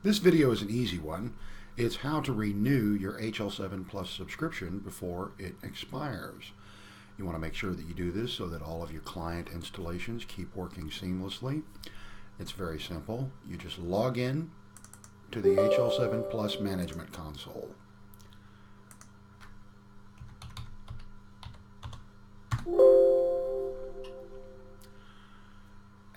This video is an easy one. It's how to renew your HL7 Plus subscription before it expires. You want to make sure that you do this so that all of your client installations keep working seamlessly. It's very simple. You just log in to the HL7 Plus Management Console.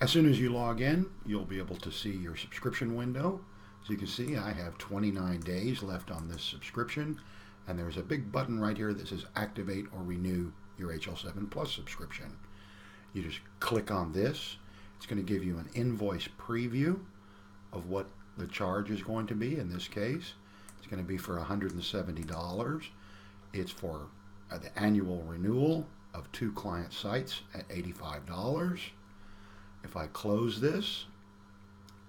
As soon as you log in, you'll be able to see your subscription window. As you can see, I have 29 days left on this subscription, and there's a big button right here that says Activate or Renew your HL7 Plus subscription. You just click on this. It's going to give you an invoice preview of what the charge is going to be. In this case, it's going to be for $170. It's for the annual renewal of 2 client sites at $85. If I close this,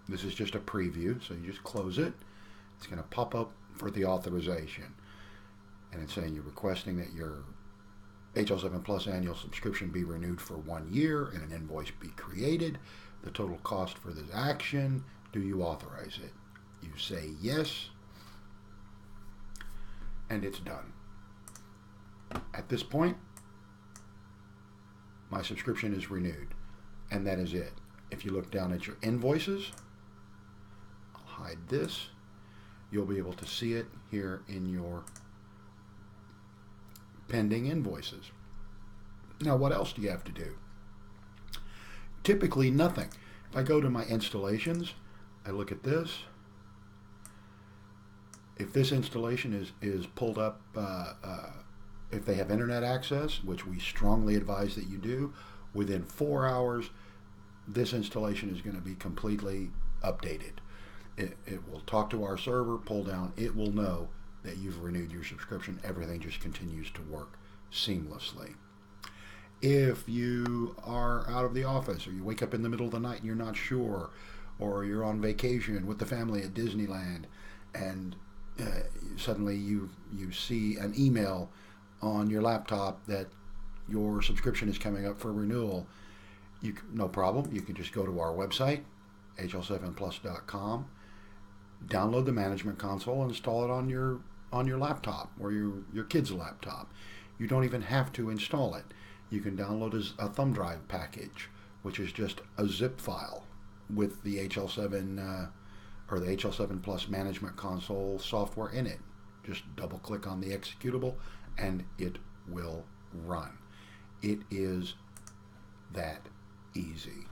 this is just a preview, so you just close it. It's going to pop up for the authorization. And it's saying you're requesting that your HL7 Plus annual subscription be renewed for 1 year and an invoice be created. The total cost for this action, do you authorize it? You say yes, and it's done. At this point, my subscription is renewed. And that is it. If you look down at your invoices, I'll hide this. You'll be able to see it here in your pending invoices. Now, what else do you have to do? Typically, nothing. If I go to my installations, I look at this. If this installation is pulled up, if they have internet access, which we strongly advise that you do, within 4 hours, this installation is going to be completely updated. It will talk to our server, pull down, it will know that you've renewed your subscription. Everything just continues to work seamlessly. If you are out of the office, or you wake up in the middle of the night and you're not sure, or you're on vacation with the family at Disneyland, and suddenly you see an email on your laptop that your subscription is coming up for renewal, no problem. You can just go to our website, hl7plus.com, download the management console, and install it on your laptop or your kid's laptop. You don't even have to install it. You can download a thumb drive package, which is just a zip file with the HL7 or the HL7 Plus Management Console software in it. Just double click on the executable and it will run. It is that easy.